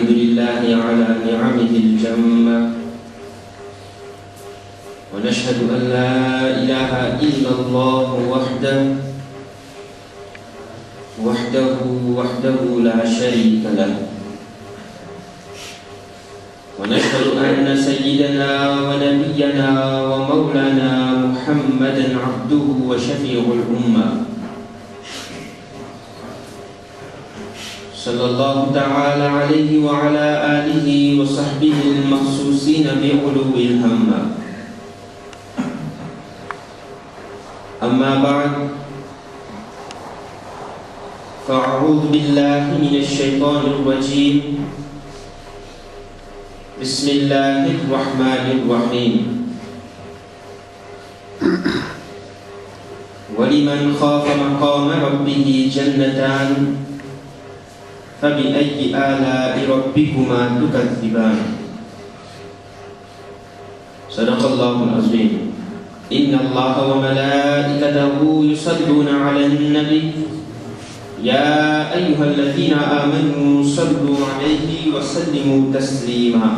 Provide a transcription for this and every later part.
الحمد لله على نعمه الجمة ونشهد أن لا إله إلا الله وحده لا شريك له ونشهد أن سيدنا ونبينا ومولانا محمدا عبده وشفيع الأمة صلى الله تعالى عليه وعلى آله وصحبه المخصوصين بعلو الهمة. أما بعد فأعوذ بالله من الشيطان الرجيم. بسم الله الرحمن الرحيم. ولمن خاف مقام ربه جنتان فبأي آلاء ربكما تكذبان. صدق الله العظيم. إن الله وملائكته يصلون على النبي يا أيها الذين آمنوا صلوا عليه وسلموا تسليما.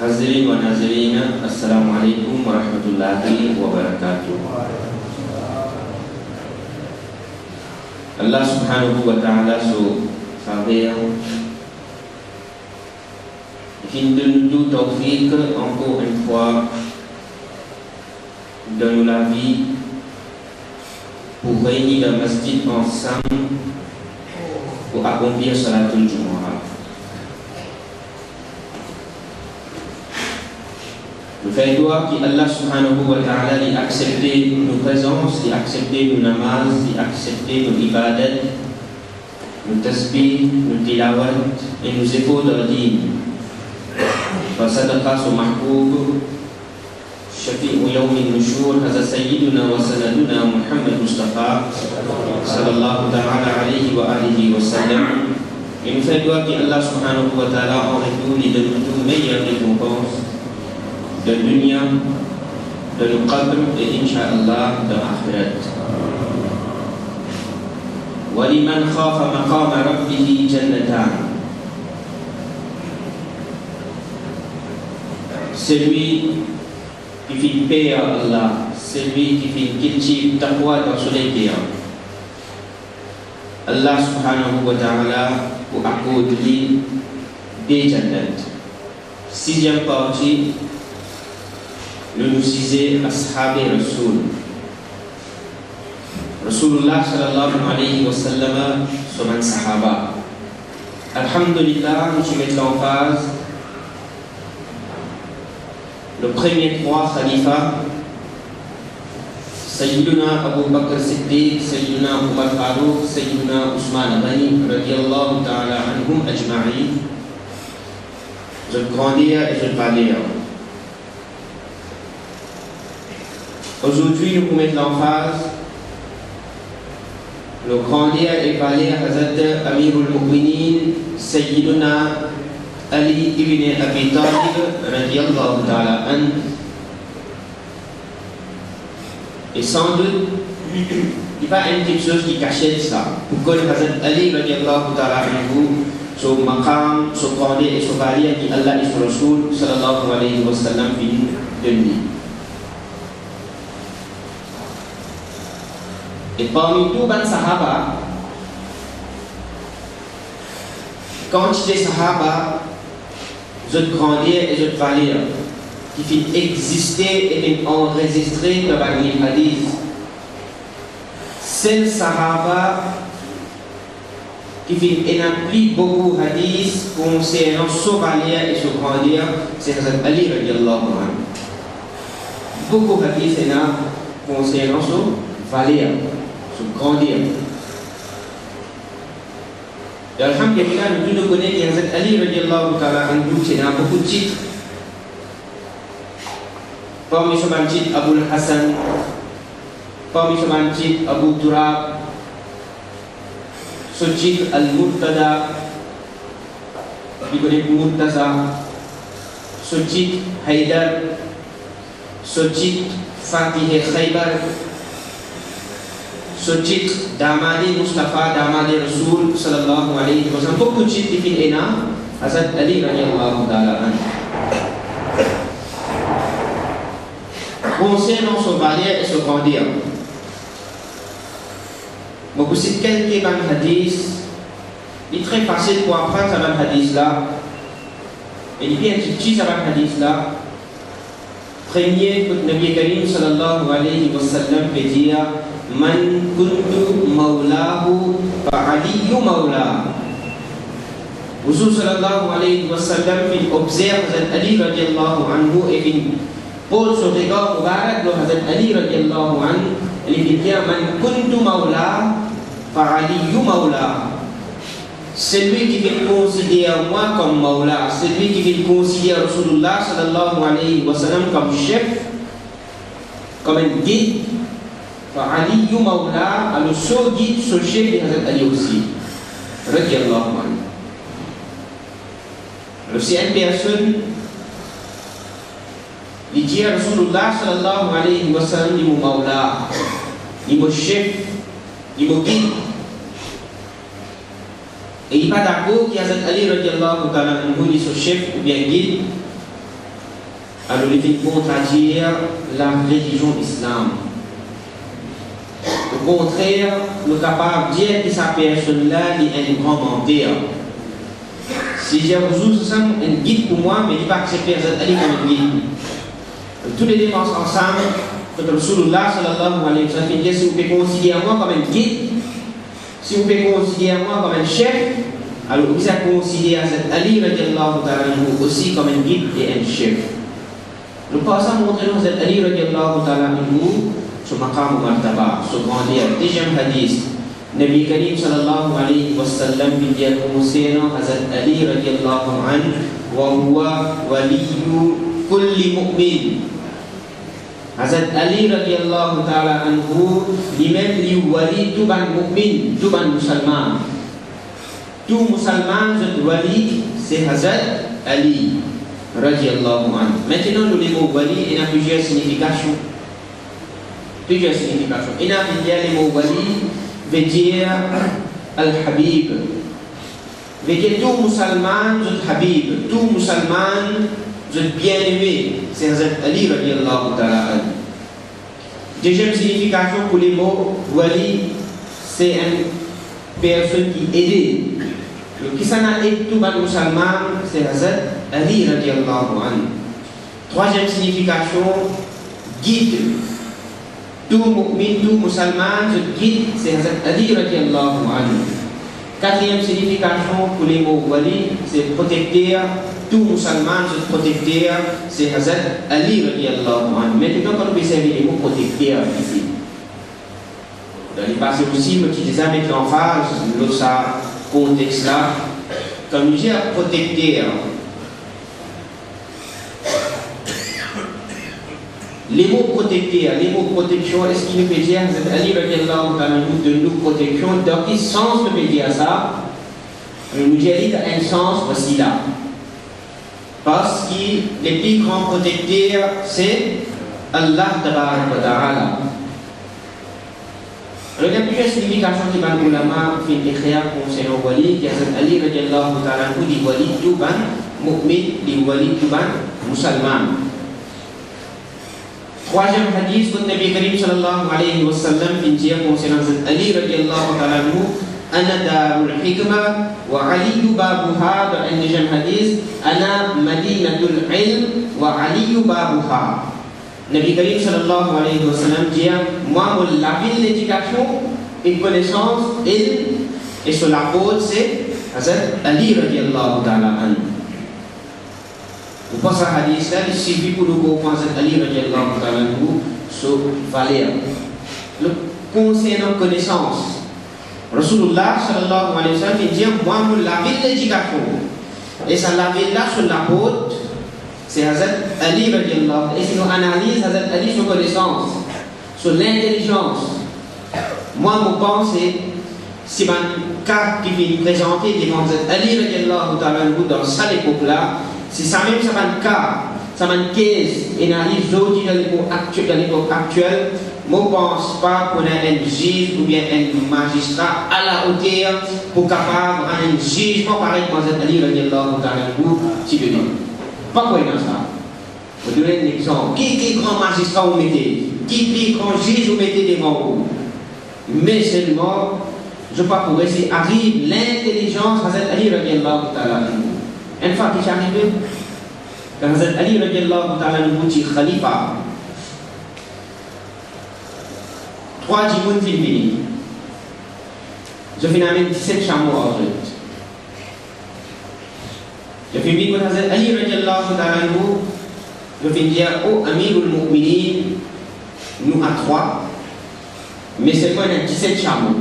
Hadirin wa nazirina, Assalamualaikum warahmatullahi wabarakatuh. Allah subhanahu wa ta'ala so faveur qui nous donne tawfiq encore une fois dans la vie pour réunir le masjid ensemble pour accomplir Salatul Jumu'ah. Nous faisons doigt que Allah subhanahu wa ta'ala ait accepté nos présences, ait accepté nos namaz, ait accepté nos ibadat, nos tasbih, nos tilawat et nos efforts de dîme. فصدق محبوب شفيع يوم النشور هذا سيدنا وسندنا محمد مصطفى صلى الله تعالى عليه وآله وسلم. Et nous faisons doigt que Allah subhanahu wa ta'ala aurait donné de nous meilleures récompenses de dunya, de le qabr et incha'Allah de l'akhirat. وَلِمَنْ خَافَ مَقَامَ رَبِّهِ جَنَّتَانِ. Celui qui fait paix à Allah, celui qui fait cultive taqwa dans son paix. Allah subhanahu wa ta'ala pour accorder des jannat. Sixième partie, le nous disait Ashabi Rasul. Rasulullah sallallahu alayhi wa sallam sont un sahaba. Alhamdulillah, je vais mettre l'emphase. Le premier trois khalifas, Sayyiduna Abu Bakr Siddiq, Sayyiduna Umar Farouk, Sayyiduna Usman Ghani, radiyallahu ta'ala anhum ajma'i. Je le grandir et je le parler. Aujourd'hui, nous mettons l'emphase le grandir et parler à Hazrat Amirul Mu'minin, Sayyiduna Ali ibn Abi Talib radiyallahu ta'ala an. Et sans doute, Il n'y a pas une quelque chose qui cachait ça. Pourquoi Hazrat Ali radiallahu ta'ala anhu, son maqam, son grandeur et son valeur qui Allah et son Rasoul sallallahu alayhi wa sallam viennent de lui. Et parmi tous les sahaba, quand les sahaba, cette grandeur et cette valeur qui fait exister et enregistrer dans les hadiths, c'est le sahaba qui fait énampli beaucoup de hadiths concernant son valeur et son grandeur, c'est Hazrat Ali radiallahu anhu. Beaucoup de hadiths concernant son valeur, son grandeur. Et alhamdulillah, nous tous connaissons que Hazrat Ali radiallahu ta'ala anhu, c'est dans beaucoup de titres. Parmi ce titre, Abu Hassan, parmi ce titre, Abu Turab, ce titre, Al-Murtada, qui connaît Murtaza, ce titre, Haydar, ce titre, Fatih Khaybar, ce titre, Damadi Mustafa, Damadi Rasoul, sallallahu alayhi wa sallam, beaucoup de titres qui finissent à Hazrat Ali radiallahu ta'ala anhu. Concernant son valeur et son grandeur, donc c'est quelques hadiths, il est très facile pour apprendre ce hadith là, et il est bien petit ce hadith là. Premier, le Nabi Karim sallallahu alayhi wa sallam peut dire Man kuntu mawlahu fa aliyu mawla. Rasul sallallahu alayhi wa sallam observe Hazrat Ali radiallahu anhu et pose son regard mubarak de Hazrat Ali radiallahu anhu. Il dit bien Man kuntu mawla fa aliyu mawla. Celui qui veut considérer moi comme Mawla, celui qui veut considérer Rasulullah sallallahu alayhi wa sallam comme chef, comme un guide, Ali yu Mawla, alors ce guide, ce chef de Hazrat Ali aussi. Radiallahu anhu. Alors c'est une personne, il dit à Rasulullah sallallahu alayhi wa sallam, il est Mawla, il est chef, il est guide. Et il n'est pas d'accord qu'il y a Hazrat Ali radiallahu ta'ala anhu, son chef ou bien guide. Alors il fait contradire la religion islam. Au contraire, le capable de dire que sa personne-là est un grand menteur. Si j'ai besoin de un guide pour moi, mais il ne pas accepter Hazrat Ali comme un guide. Tous les dépenses ensemble, quand Rasulullah sallallahu alayhi wa sallam dit si vous pouvez considérer moi comme un guide, si vous pouvez considérer moi comme un chef, alors vous allez considérer Hazrat Ali radiallahu ta'ala anhu aussi comme un guide et un chef. Le passage montre nous Hazrat Ali radiallahu ta'ala anhu son maqam martaba, son grandeur. Deuxième hadith, Nabi Karim sallallahu alayhi wa sallam dit concernant Hazrat Ali radiallahu anhu wa huwa waliyu kulli mu'min. Hazrat Ali radiallahu ta'ala anhu lui-même lui wali tout ban mu'min, tout ban musulman. Tout musulman, le wali, c'est Hazrat Ali radiallahu anhu. Maintenant, le mot wali, il a plusieurs significations. Plusieurs significations. Il a le mot wali, veut dire al-habib. Veut dire tout musulman, le habib. Tout musulman, le bien-aimé. C'est Hazrat Ali radiallahu ta'ala anhu. Deuxième signification pour les mots wali, c'est une personne qui aide. Le qui s'en a aidé tout le musulman, c'est Hazrat Ali radiallahu anhu. Troisième signification, guide. Tout mu'min, tout musulman, le guide, c'est Hazrat Ali radiallahu anhu. Quatrième signification pour les mots wali, c'est protecteur. Tout musulman, le protecteur, c'est Hazrat Ali radiallahu anhu. Maintenant, quand on peut servir les mots protecteur ici, dans les passés aussi, on utilise avec l'emphase, dans ce contexte-là, comme nous disons protecteur. Les mots protecteur, les mots protection, est-ce qu'il nous peut dire Hazrat Ali radiallahu anhu de nous protection? Dans quel sens nous peut dire ça? Nous disons dans un sens, voici là. Parce que les plus grands protecteurs, c'est Allah tabarak wa ta'ala. Alors, il y a plusieurs significations qui van ulama fin écrire concernant wali, qui Hazrat Ali radiyallahu ta'ala anhu di wali tu ban mu'min, di wali tu ban musulman. Troisième hadith que Nabi Karim sallallahu alayhi wa sallam fin dire concernant Hazrat Ali radiyallahu ta'ala anhu, ana darul hikmah wa Ali babuha. Dans un deuxième hadith, ana madinatul ilm wa Ali babuha. Nabi Karim sallallahu alayhi wa sallam dit, moi, la ville d'éducation et connaissance, et sur la côte, c'est Hazrat Ali radiyallahu ta'ala anhu. Vous pensez à hadith là, il suffit pour nous comprendre Hazrat Ali radiyallahu ta'ala anhu sur valeur. Le concernant connaissance, Rasulullah sallallahu alayhi wa sallam dit, moi, la ville d'éducation, et ça la ville là sur la côte, c'est Hazrat Ali radiyallahu. Et si nous analysons Hazrat Ali sur connaissance, sur l'intelligence, moi, mon pense, c'est un cas qui vient présenter devant Hazrat Ali radiyallahu dans cette époque-là, c'est ça même, ça un cas, ça un case, et analyse aujourd'hui dans l'époque actuelle, moi, je ne pense pas qu'on a un juge ou bien un magistrat à la hauteur pour capable un juge, pas pareil comme Hazrat Ali radiyallahu si je dis. Pas quoi dans ça. Vous donnez un exemple. Qui grand magistrat vous mettez? Qui grand juge vous mettez devant vous? Mais seulement, je ne sais pas pour essayer, arrive l'intelligence Hazrat Ali radiyallahu ta'ala. Une fois qu'il est arrivé, quand Hazrat Ali radiyallahu ta'ala dit Khalifa, 3 djimoun fini. Je finis avec 17 chameaux en fait. Je finis avec Hazrat Ali radiyallahu ta'ala, je finis dire, oh Amirul Mu'minin, nous à 3, mais c'est quoi, il y a 17 chameaux.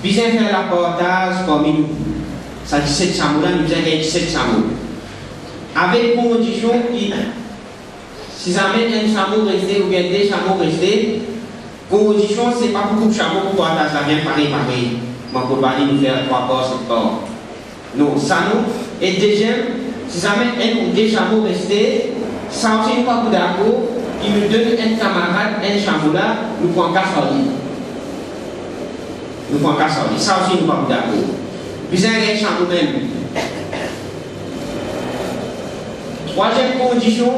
Bien faire la portage parmi nous. Ça 17 chameaux là, nous avons 17 chameaux. Avec condition qui, si jamais un chameau resté ou bien 2 chameaux restés, condition c'est pas beaucoup de chameaux pour portage, ça vient pareil. Moi, pour pas nous faire 3 ports, 7 ports. Non, ça nous. Et deuxième, si jamais un ou 2 chameaux restés, ça aussi nous pas d'accord, il nous donne un camarade, un chameau là, nous prenons qu'à sortir. Ça aussi nous pas d'accord. Puis il y a un chameau même. Troisième condition,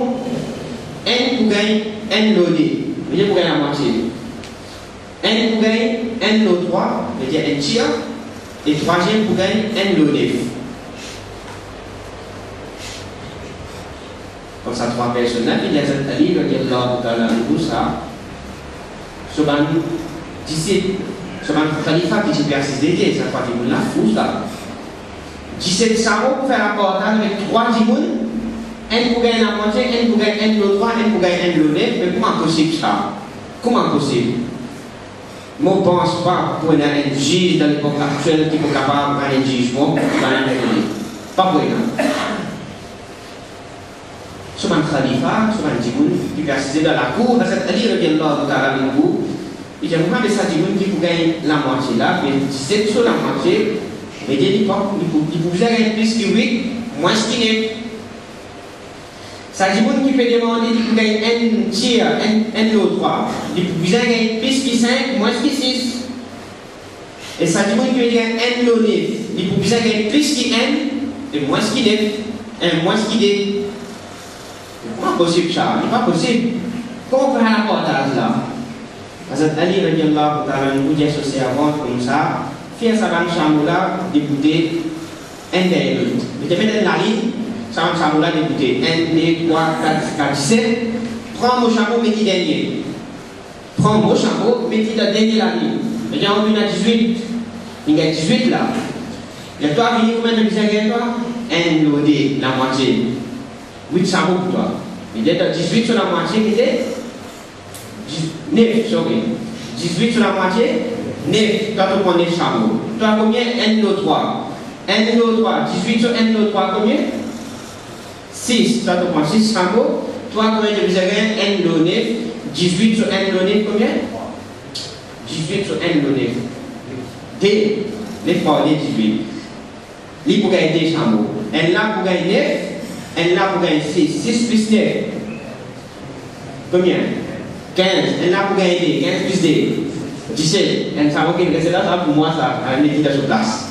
un pour gagner, un lodé. Vous voyez pour gagner la moitié. Un pour gagner, un lot 3, c'est-à-dire un tiers. Et troisième pour gagner, un lot 9. Comme ça, 3 personnes là, il y a Hazrat Ali, radiyallahu ta'ala anhu, ça. Sur 17, sur un khalifa qui s'est persisté, ça fait qu'il y a fou ça. 17 sarons pour faire un portage avec 3 djimoun, un pour gagner la moitié, un pour gagner un lot 3, un pour gagner un lot 9. Mais comment possible ça? Comment possible? Moi, je ne pense pas qu'on a un juge dans l'époque actuelle qui est capable de faire un jugement dans l'intérieur. Pas pour ça. Sur un khalifa, sur un djimoun qui est assisté dans la cour, Hazrat Ali radiyallahu ta'ala anhu, il y a beaucoup de ça djimoun qui peut gagner la moitié là, mais 17 sur la moitié, mais il peut gagner plus que 8, moins que 9. Ça djimoun qui peut demander qu'il peut gagner un tiers, un lot 3, il peut gagner plus que 5, moins que 6. Et ça djimoun qui peut gagner un lot 9, il peut gagner plus que 1 et moins que 9, un moins que 2. Comment possible ça? Il n'est pas possible. Comment on fait un portage là? Hazrat Ali radiyallahu ta'ala nous dit associé avant comme ça, faire ça dans le chameau là, débuter un derrière l'autre. Vous devez mettre la ligne, ça va le chameau là débuter 1, 2, 3, 4, 5, 6, 7. Prends mon chameau, mettez dernier. Prends mon chameau, mettez la dernière la ligne. Il y a 18. Il y a 18 là. Il y a toi à venir combien de misère toi? Un lodé, la moitié. 8 chameaux pour toi. Il est à 18 sur la moitié, il est 9, sorry. 18 sur la moitié, 9. Toi, tu prends 9 chameaux. Toi, combien? 1 lot 3. 1 lot 3. 18 sur 1 lot 3, combien? 6. Toi, tu prends 6 chameaux. Toi, combien de misère? 1 lot 9. 18 sur 1 lot 9, combien? 18 sur 1 lot 9. D. 9 fois 18. Il pour gagner 2 chameaux. 1 là pour gagner 9. Elle là pour gagner 6. 6 plus 9. Combien? 15. Elle là pour gagner 2. 15 plus 2. Tu sais, un savant qui reste là, ça pour moi, ça a une équité sur place.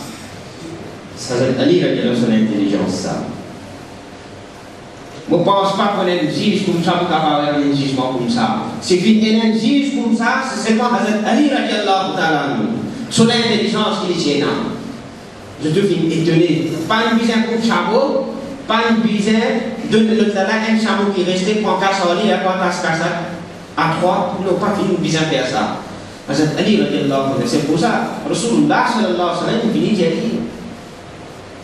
Ça va aller avec son intelligence, ça. Je ne pense pas qu'on ait un juge comme ça pour avoir un jugement comme ça. C'est qu'il y a un juge comme ça, c'est seulement Hazrat Ali radiallahu ta'ala. Sur l'intelligence qu'il tient. Je devine étonné. Pas une bisaine pour chameau, pas une bisaine de l'autre là, un chameau qui restait pour qu'à sortir, à quoi qu'à à trois, non pas une bisaine faire ça. Hazrat Ali radiallahu ta'ala. C'est pour ça, Rasulullah sallallahu alayhi wa sallam, il finit de dire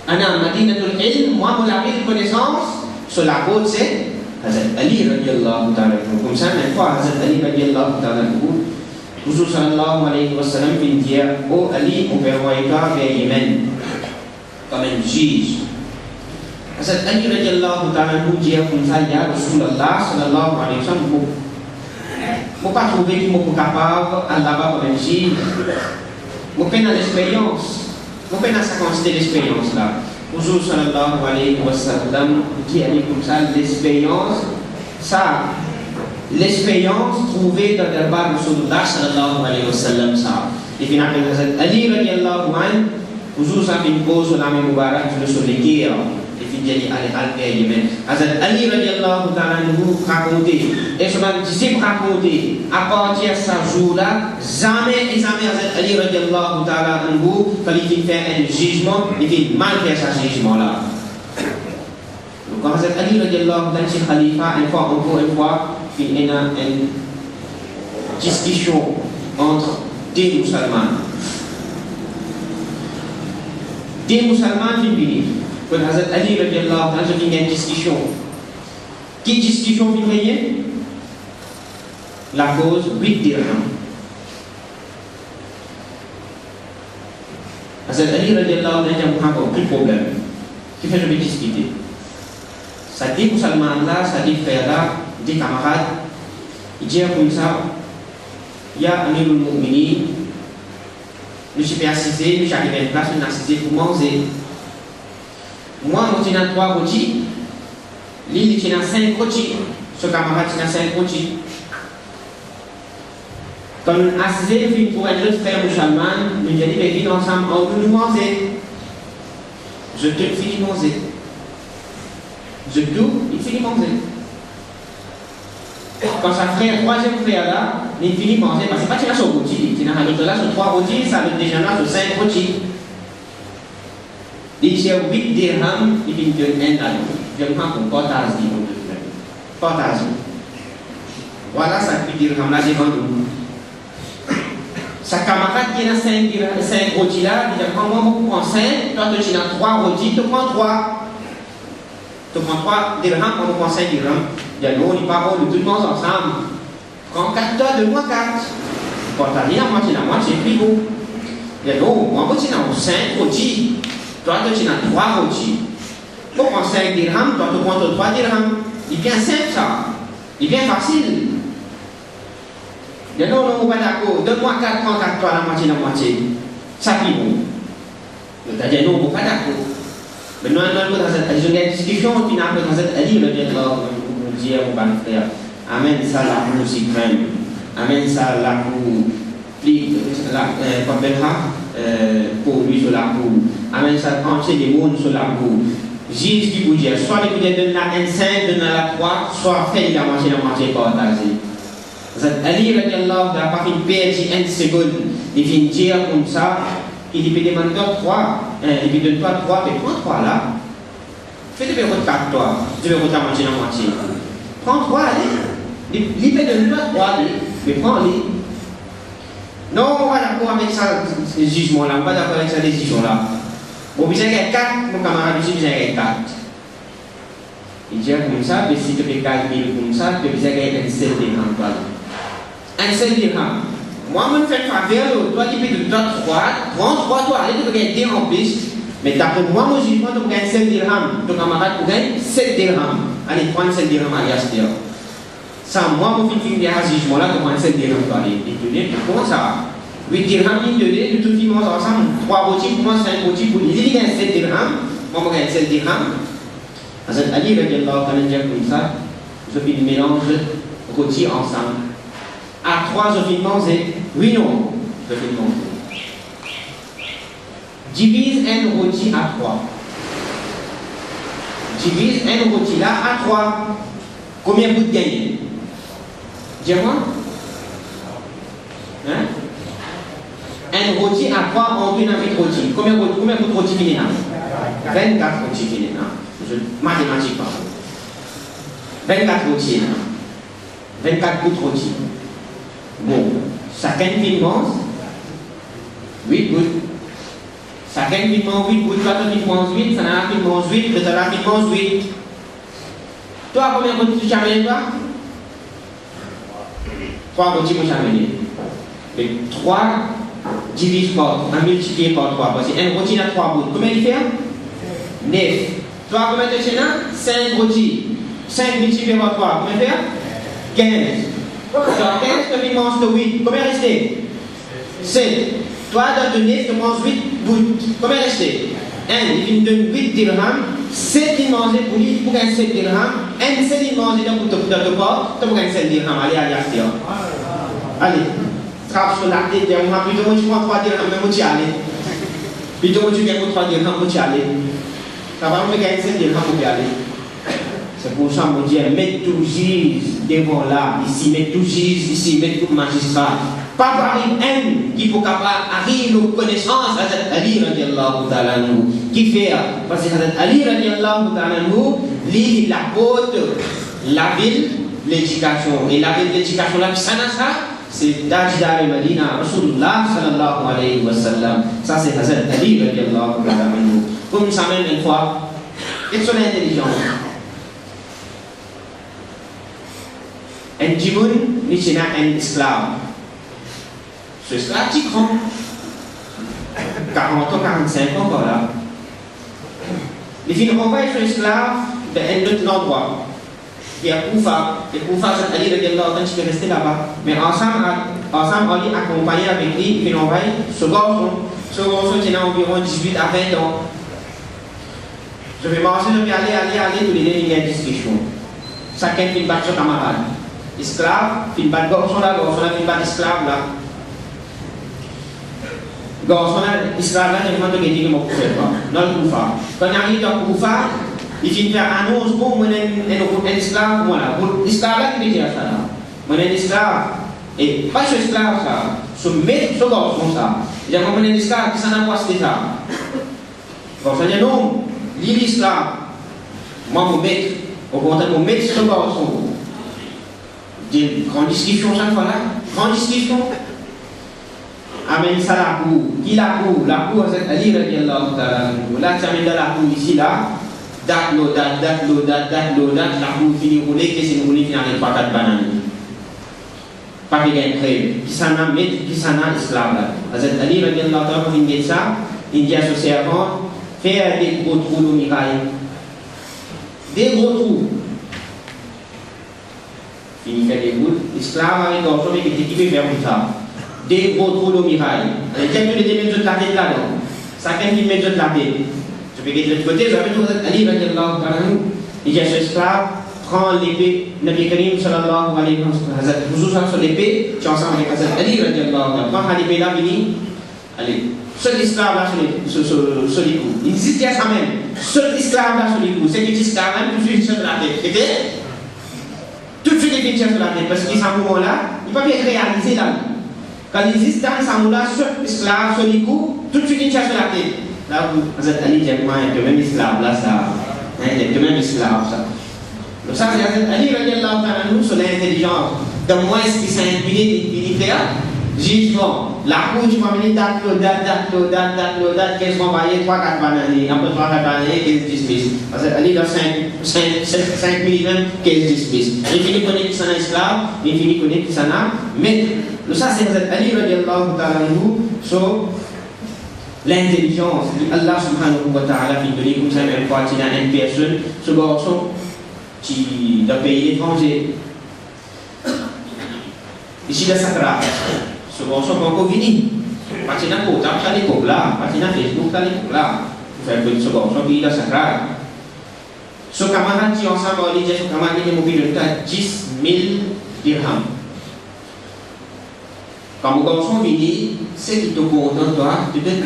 Ana Madinatul Ilm, moi, mon avis de connaissance, sur la côte, c'est Hazrat Ali radiallahu ta'ala. Comme ça, une fois, Hazrat Ali radiallahu ta'ala, Rasul sallallahu alayhi wa sallam vient dire Oh Ali, on va envoyer toi vers Yémen comme un juge. Hazrat Ali radiallahu ta'ala nous dit comme ça, il y a Rasulullah sallallahu alayhi wa sallam. Je ne peux pas trouver qu'il est capable là-bas comme un juge. Je peine à l'expérience. Je peine à sa quantité d'expérience là. Rasul sallallahu alayhi wa sallam dit comme ça, l'expérience, ça. L'expérience trouvée dans le bar de Rasulullah sallallahu alayhi wa sallam, ça. Et puis, Hazrat Ali radiallahu anhu, toujours ça fait une pause sur la même Moubarak sur les guerres. Et puis, il dit allez, allez, Yémen. Hazrat Ali radiallahu ta'ala nous raconter, et son disciple raconter, à partir de ce jour-là, jamais et jamais Hazrat Ali radiallahu ta'ala nous, quand il fait un jugement, il fait mal faire ce jugement-là. Donc, quand Hazrat Ali radiallahu ta'ala, c'est Khalifa, encore une fois, il y a une discussion entre des musulmans. Des musulmans qui viennent. Quand Hazrat Ali radiallahu ta'ala, il y a une discussion. Quelle discussion vous voyez? La cause 8 dirhams. Hazrat Ali radiallahu ta'ala, il y a encore plus de problème. Qui fait que je vais discuter? Ça dit musulmans là, ça dit frère là, des camarades, il dit comme ça, il y a un Amirul Mu'minin, je suis assisté, je suis arrivé à une place, je suis assisté pour manger. Moi, je suis dans 3 rôtis, lui, il est dans 5 rôtis, ce camarade est dans 5 rôtis. Quand on est assisté pour un autre frère musulman, nous avons dit, viens ensemble, on veut nous manger. Je te finis manger. Je dois, il finit manger. Quand sa frère, troisième frère là, il finit manger, parce que c'est pas qu'il a son rôti, il a un autre là sur 3 rôtis, ça veut déjà là sur 5 rôtis. Il y a 8 dirhams, il finit de 1 à l'autre. Je vais prendre pour partage, dit mon frère. Partage. Voilà ça 8 dirhams là devant nous. Sa camarade qui est dans 5 rôtis là, il dit moi, je prends 5, toi tu es dans 3 rôtis, tu prends 3. Tu prends 3 dirhams, on prend 5 dirhams. Il y a nous, on y parle tout le monde ensemble. Prends 4 toi, donne-moi 4. Partager la moitié, puis vous. Il y a nous, moi, je suis dans 5 rôtis. Toi, tu es dans 3 rôtis. Tu prends 5 dirhams, toi, tu prends 3 dirhams. Il est bien simple ça. Il est bien facile. Il y a nous, on n'est pas d'accord. Donne-moi 4, prends 4 toi, la moitié. Ça, puis vous. C'est-à-dire, nous, on n'est pas d'accord. Maintenant, dans une discussion, puis après, dans cette Ali, le Dieu, mon bon frère, amène ça là pour suprême, amène ça là pour pour lui sur la cour, amène ça entier des mondes sur la cour. Juge qui vous dit, soit il vous donne la 1,5, donne la 3, soit fait la moitié partagée. Ali, le Dieu, n'a pas fait une perte 1 seconde, il vient dire comme ça. Il dit, demande 3, il dit, donne-toi 3, mais prends 3 là. Fais de 4 toi, je vais voter la moitié. Prends 3, allez. Il peut donner 3, allez, mais prends-les. Non, on va d'accord avec ça, ce jugement-là, on va d'accord avec cette décision-là. Bon, vous avez 4, mon camarade aussi, vous avez 4. Il dit comme ça, mais si tu fais 4 000 comme ça, tu avez un seul dirham. Un seul dirham. Moi, je me fais faveur, toi qui fais de 3, prends 3 toi, allez, tu peux gagner en plus. Mais d'après moi, mon jugement, tu peux gagner 7 dirhams. Ton camarade peut gagner 7 dirhams. Allez, prends 7 dirhams à l'acheter. Ça, moi, mon fils, il y a un jugement-là, tu prends 7 dirhams pour aller. Et tu dis, comment ça 8 dirhams, il te dit, tout le monde ensemble, 3 rôtis pour moi, 5 rôtis pour lui. Il gagne 7 dirhams, moi, je gagne 7 dirhams. Hazrat Ali, il y a comme ça, je mélange rôtis ensemble. À 3, je finis manger. Oui, non. Je vais le montrer. Divise un rôti à 3. Divise un rôti là à 3. Combien vous gagnez? Dis-moi. Hein? Un rôti à 3 en une avec rôti. Combien vous rôti finit là? 24 rôti finit là. Mathématiques pas. 24 rôti là. 24 gouttes rôti. Bon. Chacun mange 8 gouttes. Chacun mange 8 gouttes. Toi, tu manges 8. Ça n'a pas mange 8. Le talent qui mange 8. Toi, combien de rôti tu as amené, toi? 3 rôtis, moi, j'ai amené. Mais 3 divise par, multiplié par 3. Parce qu'un rôti a 3 gouttes. Combien il fait? 9. Toi, combien tu as? 5 rôtis. 5 multiplié par 3. Combien il fait? 15. Sur 15, tu manges 8. Combien restait? 7. Toi, dans le 9, tu manges 8 gouttes. Combien restait? 1, il donne 8 dirhams. 7, il mangeait pour lui, pour gagner 7 dirhams. 1, 7, il mangeait dans le corps, tu pour gagner 7 dirhams. Allez, acheter. Allez. Trappe sur la tête, plutôt, tu prends 3 dirhams, mais tu allez. Plutôt, tu gagnes 3 dirhams, tu allez. Ça va me gagner 7 dirhams pour y aller. C'est pour ça, mon Dieu, mettre tout juge devant là, ici, mettre tout juge, ici, mettre tout magistrat. Pas par un qui peut arriver aux connaissances à Ali radiallahu ta'ala anhu. Qui fait, parce que Ali radiallahu ta'ala anhu, lit l'apôtre, la ville, l'éducation. Et la ville, l'éducation, là, ça, c'est Dajda al-Madina, Rasulullah sallallahu alayhi wa sallam. Ça, c'est Hazrat Ali radiallahu ta'ala anhu. Comme ça, même une fois, quelle sont l'intelligence? Un djimoun, il y a un esclave. Ce esclave, il grand. 40 ans, 45 ans, voilà. Il finit renvoyer son esclave dans un autre endroit. Il y a Koufa. Et Koufa, c'est Ali radiallahu anhu, qui est resté là-bas. Mais ensemble, on est accompagné avec lui, il envoie ce garçon. Ce garçon, il a environ 18 à 20 ans. Je vais marcher, je vais aller, tous les deux, il y a une discussion. Chacun fait battre son camarade. Esclave, il bat garçon là, il bat esclave là. Garçon là, esclave là, il demande de gagner mon couvert dans le Koufa. Quand il arrive dans le Koufa, il finit faire annonce, bon, moi, un esclave, voilà. L'esclave là, qui veut dire ça là. Moi, un esclave, et pas ce esclave ça, ce maître, ce garçon ça. Il a compris un esclave qui s'en a pas c'était ça. Garçon dit non, lui l'esclave, moi mon maître, au contraire, mon maître, ce garçon. Des grandes discussions chaque fois là, grande discussion. Amène ça la cour. Qui la cour? La cour, c'est Ali radiallahu ta'ala. Là, tu amènes dans la cour ici là. Date, la cour finit rouler, qu'est-ce que vous voulez finir avec 3-4 bananes? Pas qu'il y ait un prêt. Qui s'en a maître, qui s'en a esclave là. Ali radiallahu ta'ala, quand il dit ça, il dit à ce servant, faire des gros trous de miraille. Des gros trous. Il fait des gouttes, l'esclave avec un sommet qui est équipé vers ça. Des gros trous de miraille. Quelqu'un qui met de la tête là-dedans. Chacun qui met de la tête. Je vais de l'autre côté, je vais tout Ali radiallahu ta'ala. Il dit à ce esclave, prends l'épée, Nabi Karim sallallahu alayhi wa sallam. Vous usez sur l'épée, tu es ensemble avec Ali radiallahu ta'ala. Prends l'épée là, Bini. Allez. Seul esclave là sur les coups. Il existe à ça même. Seul esclave là sur les coups. C'est que l'esclave même, tout de suite sur la tête. Tout de suite, il fait sur la tête, parce qu'à ce moment-là, il ne peut pas réaliser là. Quand il existe dans ce moment-là, ce esclave, ce licou, tout de suite, il tient sur la tête. Là, vous êtes allé dire, moi, il y a même esclave, là, ça. Il y a même esclave, ça. Donc, ça, c'est Ali, radiallahu ta'ala, nous, sur l'intelligence. Donc, moi, est-ce qu'il s'est inspiré d'unité jugement. La cour, tu m'as amené date, qu'est-ce qu'on va y 3-4 bananes, après 3-4 bananes, 15 dismiss. Parce que aller dans 5 millimètres, 15 dismiss. Il finit qu'on est qui s'en a esclave, il finit qu'on est qui s'en a maître. Ça, c'est Ali radiallahu ta'ala sur l'intelligence. Allah subhanahu wa ta'ala fait donner comme ça, même fois, il y a une personne, ce garçon, qui d'un pays étranger. Ici, le Sakra. Ce garçon n'est pas encore fini. Parce que dans le temps, tu as l'époque là. Parce que dans Facebook, tu as l'époque là. Tu fais un peu de ce garçon qui est le Sakra. Ce camarade qui ensemble, il dit ce camarade qui est mobile de 10 000 dirhams. Quand mon garçon vient, c'est qui te content, toi, te donne.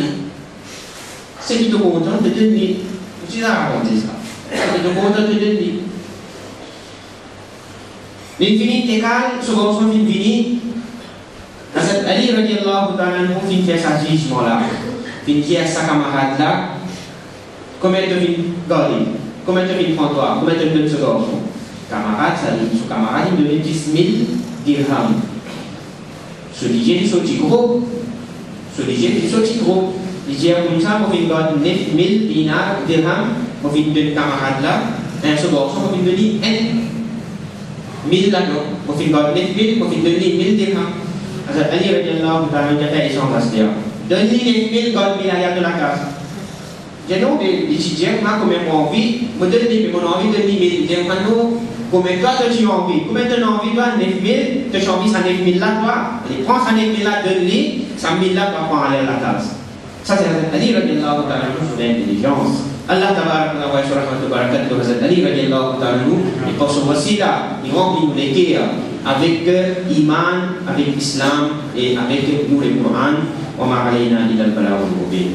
C'est qui te content, te donne. Je suis à raconter ça. C'est qui te content, te donne. Mais fini, t'es calme, ce garçon vient venir. Ali radiallahu ta'ala nous fin faire sa jugement là. Fin dire à sa camarade là. Comment tu viens garder? Comment tu viens prendre toi? Comment tu donnes ce garçon? Camarade, ça dit, son camarade, il me donne 10 000 dirhams. Ce DJ, il sortit gros. Ce DJ, il sortit gros. Il dit comme ça, on vient garder 9 000 dinars, dirhams. On vient donner camarade là. Et ce garçon, on vient donner 1 000 là-dedans. On vient garder 9 000, on vient donner 1 000 dirhams. Ali radiallahu ta'ala il a fait échange à ce dire. Donne-lui 9 000 gold milliardaires de la case. J'ai donc des étudiants qui ont combien envie, me donner mon envie de 10 000 dirhams. Combien toi tu as envie? Combien tu as envie toi? 9 000, tu as envie ça 9 000 là toi. Allez, prends ça 9 000 là, donne-lui, ça 1 000 là, tu vas prendre aller à la case. Ça c'est Ali radiallahu ta'ala sur l'intelligence. Allah tabarak wa ta'ala wa barakatuh Hazrat Ali radiallahu ta'ala et pour ce voici-là, il remplit nous les guerres avec iman, avec islam et avec nous le Coran. Wa ma alayna illa al-balagh al-mubin.